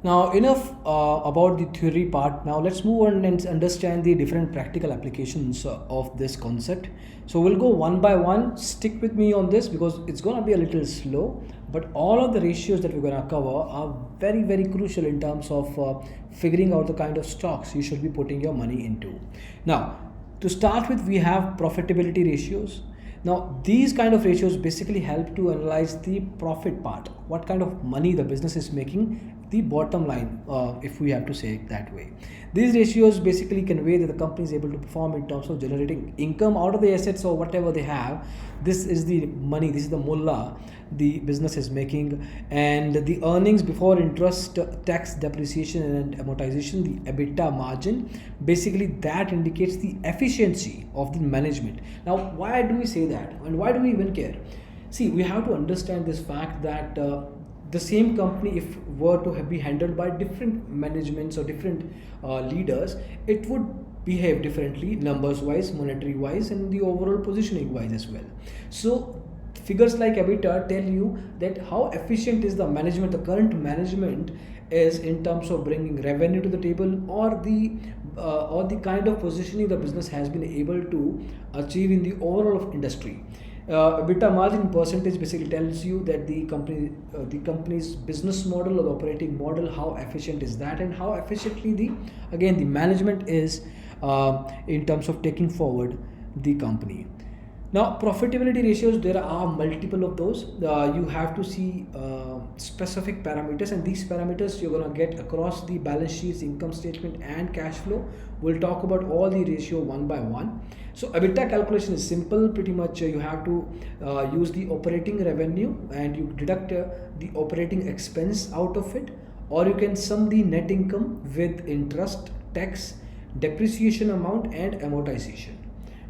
Now, enough about the theory part. Now, let's move on and understand the different practical applications of this concept. So, we'll go one by one. Stick with me on this because it's going to be a little slow. But all of the ratios that we're going to cover are very, very crucial in terms of figuring out the kind of stocks you should be putting your money into. Now, to start with, we have profitability ratios. Now, these kind of ratios basically help to analyze the profit part, what kind of money the business is making, the bottom line, if we have to say it that way. These ratios basically convey that the company is able to perform in terms of generating income out of the assets or whatever they have. This is the money, this is the mullah the business is making, and the earnings before interest, tax, depreciation, and amortization, the EBITDA margin. Basically, that indicates the efficiency of the management. Now, why do we say that, and why do we even care? See, we have to understand this fact that the same company, if were to be handled by different managements or different leaders, it would behave differently, numbers wise, monetary wise, and the overall positioning wise as well. So figures like EBITDA tell you that how efficient is the management, the current management is in terms of bringing revenue to the table, or the kind of positioning the business has been able to achieve in the overall of industry. EBITDA margin percentage basically tells you that the company's business model or the operating model, how efficient is that, and how efficiently the management is in terms of taking forward the company. Now, profitability ratios, there are multiple of those. You have to see specific parameters, and these parameters you're going to get across the balance sheets, income statement, and cash flow. We'll talk about all the ratio one by one. So, EBITDA calculation is simple. Pretty much, you have to use the operating revenue and you deduct the operating expense out of it, or you can sum the net income with interest, tax, depreciation amount, and amortization.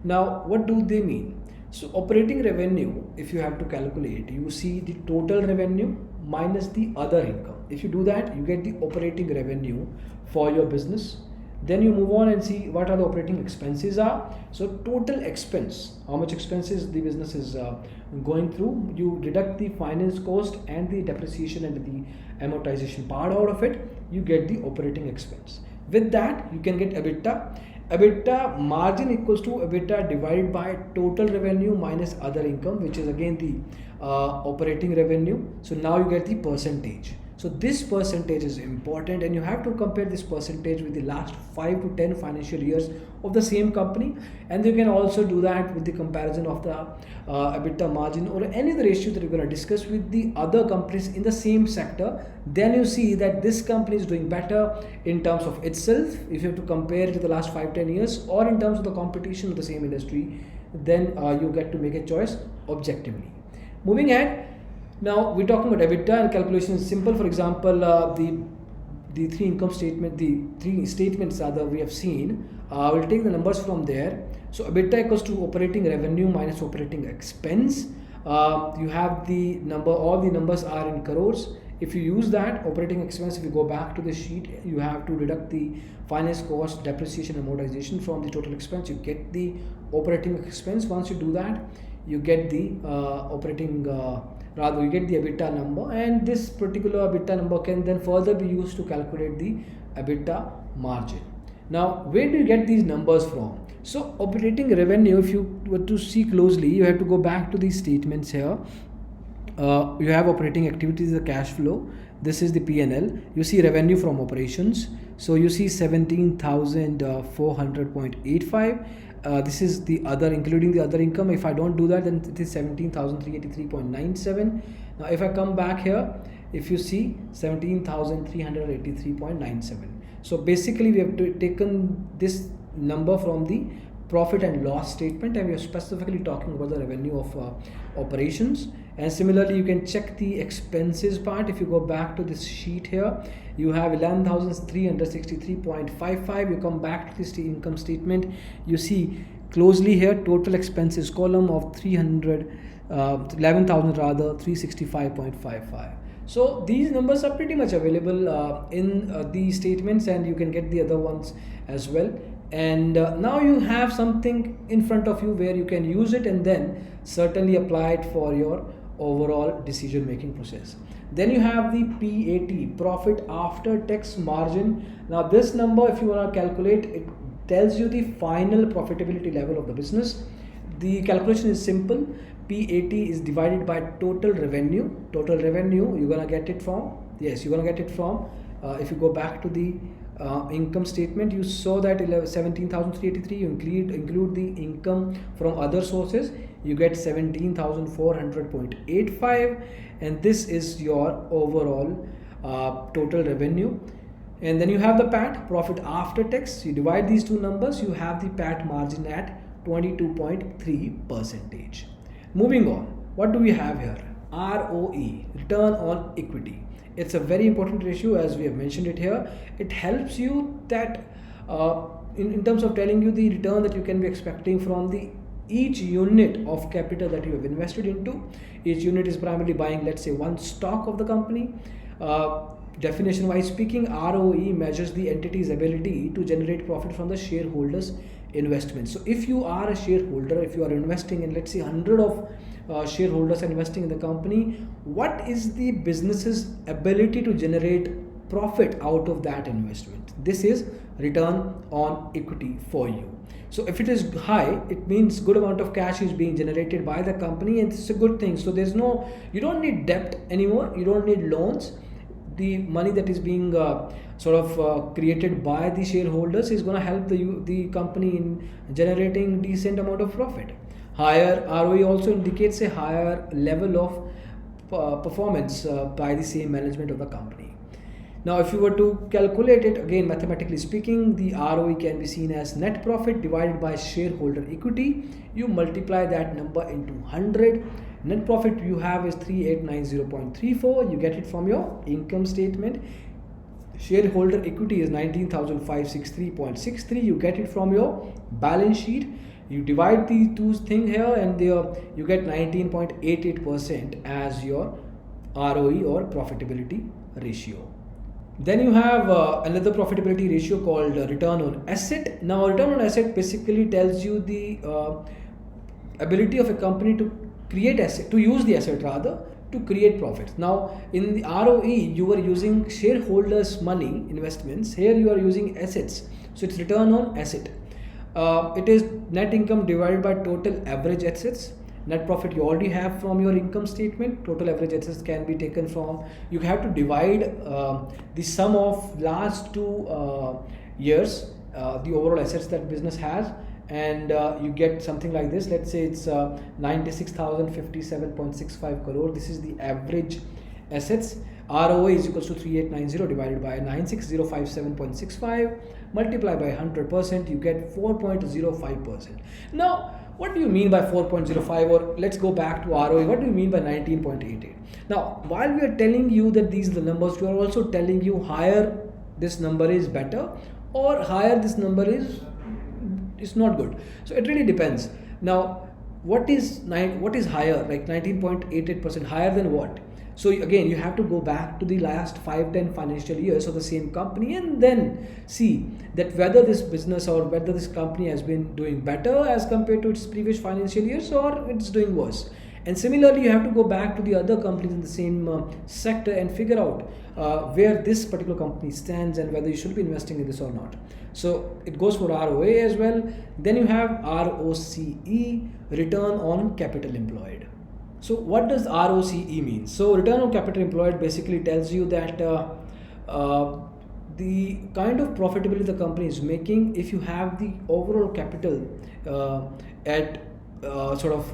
Now, what do they mean? So, operating revenue, if you have to calculate, you see the total revenue minus the other income. If you do that, you get the operating revenue for your business. Then you move on and see what are the operating expenses are. So, total expense, how much expenses the business is going through. You deduct the finance cost and the depreciation and the amortization part out of it. You get the operating expense. With that, you can get EBITDA. EBITDA margin equals to EBITDA divided by total revenue minus other income, which is again the operating revenue. So now you get the percentage. So this percentage is important, and you have to compare this percentage with the last 5 to 10 financial years of the same company. And you can also do that with the comparison of the EBITDA margin or any other ratio that you're going to discuss with the other companies in the same sector. Then you see that this company is doing better in terms of itself, if you have to compare it to the last 5-10 years, or in terms of the competition of the same industry. Then you get to make a choice objectively. Moving ahead, now we're talking about EBITDA, and calculation is simple. For example, the three statements that we have seen. We'll take the numbers from there. So EBITDA equals to operating revenue minus operating expense. You have the number. All the numbers are in crores. If you use that operating expense, if you go back to the sheet, you have to deduct the finance cost, depreciation, amortization from the total expense. You get the operating expense. Once you do that, you get the you get the EBITDA number, and this particular EBITDA number can then further be used to calculate the EBITDA margin. Now, where do you get these numbers from? So, operating revenue, if you were to see closely, you have to go back to these statements here. You have operating activities, the cash flow. This is the P&L. You see revenue from operations. So you see 17,400.85. This is the other, including the other income. If I don't do that, then it is 17,383.97. Now, if I come back here, if you see 17,383.97. So basically, we have taken this number from the profit and loss statement, and we are specifically talking about the revenue of operations. And similarly, you can check the expenses part. If you go back to this sheet here, you have 11,363.55. You come back to this income statement, you see closely here total expenses column of 11,000 rather 365.55. So these numbers are pretty much available in the statements, and you can get the other ones as well. And now you have something in front of you where you can use it and then certainly apply it for your overall decision making process. Then you have the PAT, profit after tax margin. Now this number, if you want to calculate, it tells you the final profitability level of the business. The calculation is simple. PAT is divided by total revenue. Total revenue, you're gonna get it from, yes, you're gonna get it from, if you go back to the income statement, you saw that 17,383. You include the income from other sources, you get 17,400.85, and this is your overall total revenue. And then you have the PAT, profit after tax. You divide these two numbers, you have the PAT margin at 22.3%. Moving on, what do we have here? ROE, return on equity. It's a very important ratio, as we have mentioned it here. It helps you that in terms of telling you the return that you can be expecting from the each unit of capital that you have invested into. Each unit is primarily buying, let's say, one stock of the company. Definition wise speaking, ROE measures the entity's ability to generate profit from the shareholders' investment. So if you are a shareholder, if you are investing in, let's say, 100 of shareholders investing in the company, what is the business's ability to generate profit out of that investment? This is return on equity for you. So if it is high, it means good amount of cash is being generated by the company, and it's a good thing. So you don't need debt anymore, you don't need loans. The money that is being created by the shareholders is going to help the company in generating decent amount of profit. Higher ROE also indicates a higher level of performance by the same management of the company. Now, if you were to calculate it, again, mathematically speaking, the ROE can be seen as net profit divided by shareholder equity. You multiply that number into 100. Net profit you have is 3890.34. You get it from your income statement. Shareholder equity is 19,563.63. You get it from your balance sheet. You divide these two things here, and you get 19.88% as your ROE or profitability ratio. Then you have another profitability ratio called return on asset. Now, return on asset basically tells you the ability of a company to create asset, to use the asset rather, to create profits. Now, in the ROE, you are using shareholders' money investments. Here, you are using assets. So it's return on asset. It is net income divided by total average assets. Net profit you already have from your income statement. Total average assets can be taken from, you have to divide the sum of last 2 years, the overall assets that business has, and you get something like this. Let's say it's 96,057.65 crore. This is the average assets. ROA is equals to 3890 divided by 96057.65 multiplied by 100%, you get 4.05%. Now, what do you mean by 4.05, or let's go back to ROE, what do you mean by 19.88? Now, while we are telling you that these are the numbers, we are also telling you higher this number is better, or higher this number is not good. So it really depends. Now, what is higher, like 19.88%, higher than what? So again, you have to go back to the last 5-10 financial years of the same company and then see that whether this business or whether this company has been doing better as compared to its previous financial years, or it's doing worse. And similarly, you have to go back to the other companies in the same sector and figure out where this particular company stands and whether you should be investing in this or not. So it goes for ROA as well. Then you have ROCE, return on capital employed. So what does ROCE mean? So return on capital employed basically tells you that the kind of profitability the company is making if you have the overall capital at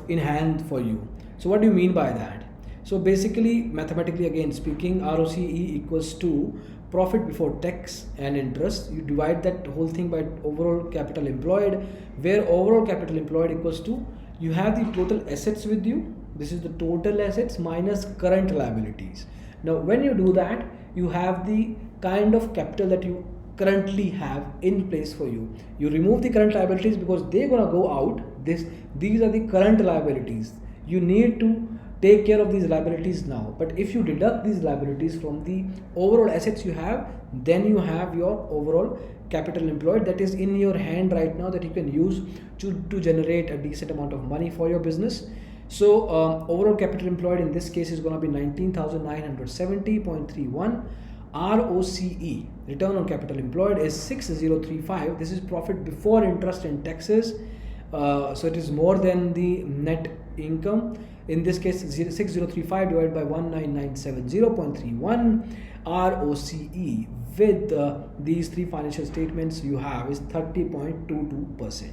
in hand for you. So what do you mean by that? So basically, mathematically again speaking, ROCE equals to profit before tax and interest. You divide that whole thing by overall capital employed, where overall capital employed equals to, you have the total assets with you. This is the total assets minus current liabilities. Now, when you do that, you have the kind of capital that you currently have in place for you. You remove the current liabilities because they're gonna go out. These are the current liabilities. You need to take care of these liabilities now. But if you deduct these liabilities from the overall assets you have, then you have your overall capital employed that is in your hand right now that you can use to generate a decent amount of money for your business. So overall capital employed in this case is going to be 19,970.31. ROCE, return on capital employed, is 6035. This is profit before interest and taxes. So it is more than the net income. In this case, 6035 divided by 19970.31. ROCE with these three financial statements you have is 30.22%.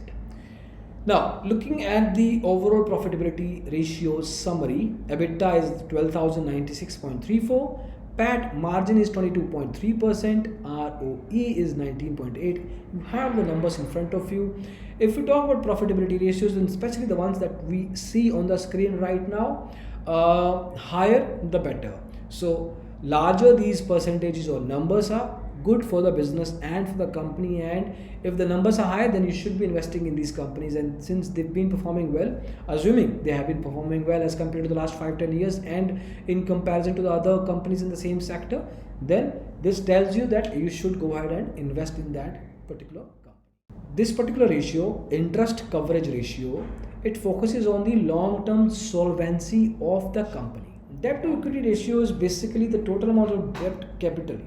Now, looking at the overall profitability ratio summary, EBITDA is 12,096.34, PAT margin is 22.3%, ROE is 19.8. You have the numbers in front of you. If we talk about profitability ratios, and especially the ones that we see on the screen right now, higher the better. So larger these percentages or numbers are, good for the business and for the company, and if the numbers are high, then you should be investing in these companies. And since they've been performing well, assuming they have been performing well as compared to the last 5-10 years and in comparison to the other companies in the same sector, then this tells you that you should go ahead and invest in that particular company. This particular ratio, interest coverage ratio, it focuses on the long-term solvency of the company. Debt to equity ratio is basically the total amount of debt capital.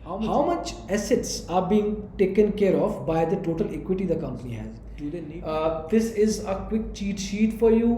How much assets are being taken care of by the total equity the company has. Do they need? This is a quick cheat sheet for you.